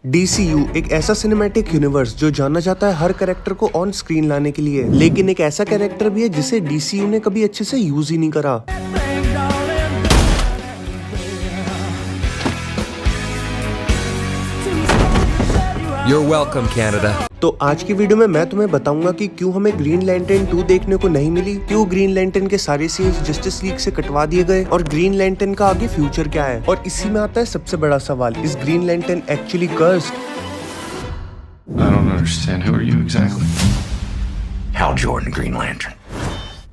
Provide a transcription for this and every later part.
DCU एक ऐसा cinematic universe जो जाना जाता है हर कैरेक्टर को ऑन स्क्रीन लाने के लिए, लेकिन एक ऐसा कैरेक्टर भी है जिसे DCU ने कभी अच्छे से यूज ही नहीं करा। You're welcome, Canada. तो आज की वीडियो में मैं तुम्हें बताऊंगा कि क्यों हमें ग्रीन लैंटर्न 2 देखने को नहीं मिली, क्यों ग्रीन लैंटर्न के सारे सीन्स जस्टिस लीग से कटवा दिए गए और ग्रीन लैंटर्न का आगे फ्यूचर क्या है। और इसी में आता है सबसे बड़ा सवाल, is green lantern actually cursed? I don't understand. Who are you exactly? Hal Jordan, Green Lantern.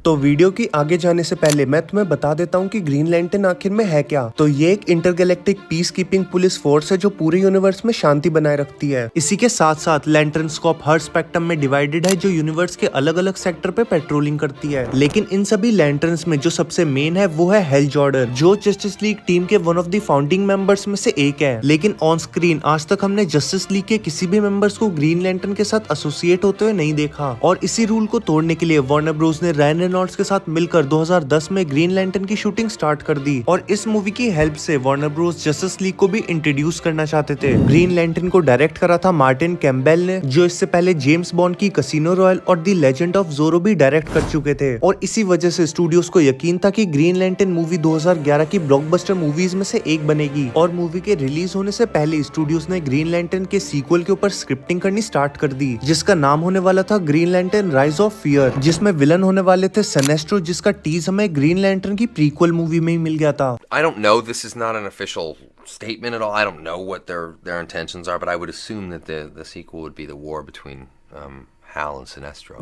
तो वीडियो की आगे जाने से पहले मैं तुम्हें बता देता हूँ कि ग्रीन लैंटर्न आखिर में है क्या। तो ये एक intergalactic peace keeping police force है जो पूरे यूनिवर्स में शांति बनाए रखती है। इसी के साथ साथ लैंटर्न स्कॉप हर स्पेक्ट्रम में डिवाइडेड है जो यूनिवर्स के अलग अलग सेक्टर पे पेट्रोलिंग करती है। लेकिन इन सभी लैंटर्न्स में जो सबसे मेन है वो है हेल जॉर्डन, जो जस्टिस लीग टीम के one of the founding members में से एक है। लेकिन ऑन स्क्रीन आज तक हमने जस्टिस लीग के किसी भी मेंबर्स को ग्रीन लैंटर्न के साथ एसोसिएट होते हुए नहीं देखा। और इसी रूल को तोड़ने के लिए वार्नर ब्रोस ने रायन रेनॉल्ड्स के साथ मिलकर 2010 में ग्रीन लैंटर्न की शूटिंग स्टार्ट कर दी। और इस मूवी की हेल्प से वार्नर ब्रोस जस्टिस लीग को भी इंट्रोड्यूस करना चाहते थे। ग्रीन लैंटर्न को डायरेक्ट करा था मार्टिन कैम्पबेल ने, जो इससे पहले जेम्स बॉन्ड की कैसीनो रॉयल और द लेजेंड ऑफ जोरो भी डायरेक्ट कर चुके थे। और इसी वजह से स्टूडियोज को यकीन था कि ग्रीन लैंटर्न मूवी 2011 की ब्लॉकबस्टर मूवीज में से एक बनेगी। और मूवी के रिलीज होने से पहले स्टूडियोज ने ग्रीन लैंटर्न के सीक्वल के ऊपर स्क्रिप्टिंग करनी स्टार्ट कर दी, जिसका नाम होने वाला था green lantern rise of fear, जिसमें विलन होने वाले थे सिनेस्ट्रो, जिसका टीज हमें ग्रीन लैंटर्न की प्रीक्वल मूवी में ही मिल गया था। I don't know. This is not an official statement at all. I don't know what their intentions are, but I would assume that the sequel would be the war between Hal and Sinestro.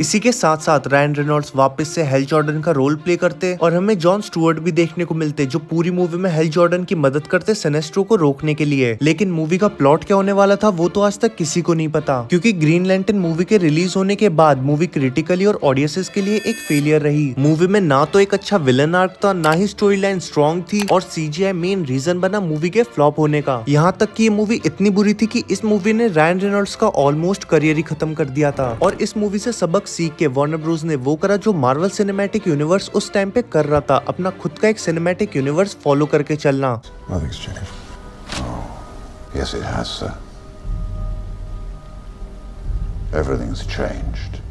इसी के साथ साथ Ryan Reynolds वापस से hello Jordan का role play करते और हमें जॉन स्टुअर्ट भी देखने को मिलते, जो पूरी मूवी में हेल जॉर्डन की मदद करते सिनेस्ट्रो को रोकने के लिए। लेकिन मूवी का प्लॉट क्या होने वाला था वो तो आज तक किसी को नहीं पता, क्योंकि ग्रीन लैंटर्न मूवी के रिलीज होने के बाद मूवी क्रिटिकली और ऑडियंसेस के लिए एक फेलियर रही। मूवी में ना तो एक अच्छा विलन आर्क था, ना ही स्टोरी लाइन स्ट्रॉन्ग थी, और CGI मेन रीजन बना मूवी के फ्लॉप होने का। यहाँ तक कि ये मूवी इतनी बुरी थी कि इस मूवी ने रायन रेनॉल्ड्स का ऑलमोस्ट करियर ही खत्म कर दिया था। और इस मूवी से सबक सीख के वार्नर ब्रोस ने वो करा जो मार्वल सिनेमैटिक यूनिवर्स उस टाइम पे कर रहा था, अपना खुद का एक सिनेमैटिक यूनिवर्स फॉलो करके चलना। Nothing's changed. Oh, yes it has, sir. Everything's changed.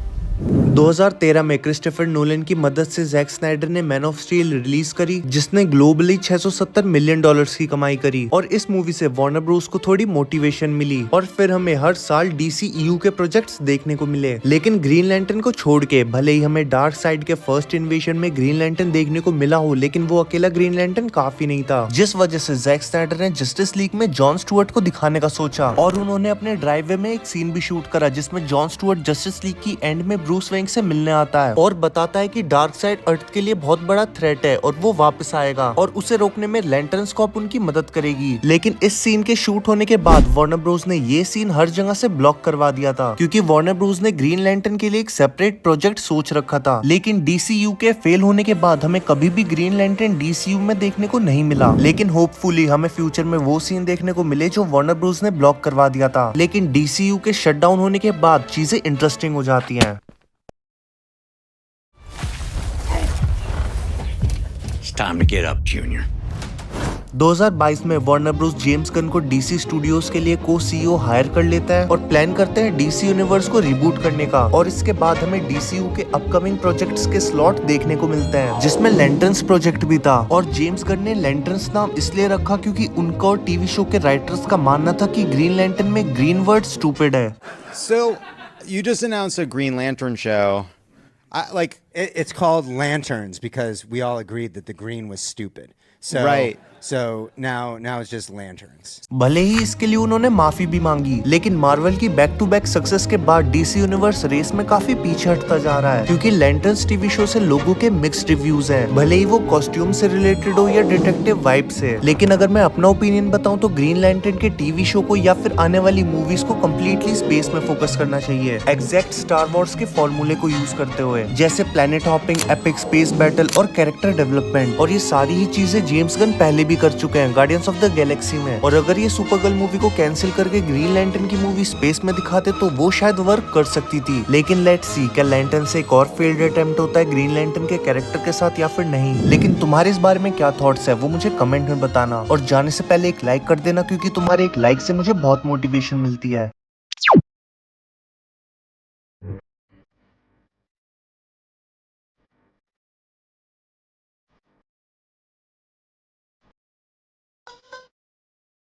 2013 में क्रिस्टोफर नोलन की मदद से जैक स्नाइडर ने मैन ऑफ स्टील रिलीज करी, जिसने ग्लोबली $670 मिलियन की कमाई करी। और इस मूवी से वार्नर ब्रोस को थोड़ी मोटिवेशन मिली और फिर हमें हर साल DCEU के प्रोजेक्ट्स देखने को मिले। लेकिन ग्रीन लैंटर्न को छोड़ के भले ही हमें डार्क साइड के फर्स्ट इन्वेशन में ग्रीन लैंटर्न देखने को मिला हो, लेकिन वो अकेला ग्रीन लैंटर्न काफी नहीं था, जिस वजह से जैक स्नाइडर ने जस्टिस लीग में जॉन स्टुअर्ट को दिखाने का सोचा। और उन्होंने अपने ड्राइववे में एक सीन भी शूट करा जिसमें जॉन स्टुअर्ट जस्टिस लीग की एंड में ब्रूस वेन से मिलने आता है और बताता है कि डार्क साइड अर्थ के लिए बहुत बड़ा थ्रेट है और वो वापस आएगा और उसे रोकने में लैंटर्न स्कॉप उनकी मदद करेगी। लेकिन इस सीन के शूट होने के बाद वार्नर ब्रोस ने ये सीन हर जगह से ब्लॉक करवा दिया था, क्योंकि वार्नर ब्रोस ने ग्रीन लैंटर्न के लिए एक सेपरेट प्रोजेक्ट सोच रखा था। लेकिन DCU के फेल होने के बाद हमें कभी भी ग्रीन लैंटर्न DCU में देखने को नहीं मिला। लेकिन होपफुली हमें फ्यूचर में वो सीन देखने को मिले जो वार्नर ब्रोस ने ब्लॉक करवा दिया था। लेकिन DCU के शटडाउन होने के बाद चीजें इंटरेस्टिंग हो जाती हैं। Time to get up, Junior. 2022 में वार्नर ब्रोस जेम्स गन को DC स्टूडियोज के लिए co-CEO हायर कर लेता है और प्लान करते हैं DC यूनिवर्स को रिबूट करने का। और इसके बाद हमें DCU के अपकमिंग प्रोजेक्ट्स के स्लॉट देखने को मिलते हैं, जिसमें लैंटर्न्स प्रोजेक्ट भी था। और जेम्स गन ने लैंटर्न्स नाम इसलिए रखा क्योंकि उनका और टीवी शो के राइटर्स का मानना था कि ग्रीन लैंटर्न में ग्रीन वर्ड स्टूपिड है। So, you just announced a Green Lantern show. It's called Lanterns because we all agreed that the green was stupid. So, right. So now it's just lanterns. भले ही इसके लिए उन्होंने माफी भी मांगी, लेकिन मार्वल की बैक टू बैक सक्सेस के बाद DC यूनिवर्स रेस में काफी पीछे हटता जा रहा है, क्योंकि लैंटर्न्स टीवी शो से लोगों के मिक्स्ड रिव्यूज हैं, भले ही वो कॉस्ट्यूम से रिलेटेड हो या डिटेक्टिव वाइब से। लेकिन अगर मैं अपना ओपिनियन बताऊं तो ग्रीन लैंटर्न के टीवी शो को या फिर आने वाली मूवीज को कम्प्लीटली स्पेस में फोकस करना चाहिए, एग्जैक्ट स्टार वॉर्स के फॉर्मूले को यूज करते हुए, जैसे planet hopping, epic space battle और कैरेक्टर डेवलपमेंट। और ये सारी ही चीजें जेम्स गन पहले भी कर चुके हैं गार्डियंस ऑफ द गैलेक्सी में। और अगर ये सुपर गर्ल मूवी को कैंसिल करके ग्रीन लैंटर्न की मूवी स्पेस में दिखाते तो वो शायद वर्क कर सकती थी। लेकिन लेट्स सी क्या लैंटर्न से एक और फेल्ड अटेम्प्ट होता है ग्रीन लैंटर्न के कैरेक्टर के साथ या फिर नहीं। लेकिन तुम्हारे इस बारे में क्या थॉट्स है वो मुझे कमेंट में बताना, और जाने से पहले एक लाइक कर देना क्योंकि तुम्हारे एक लाइक से मुझे बहुत मोटिवेशन मिलती है।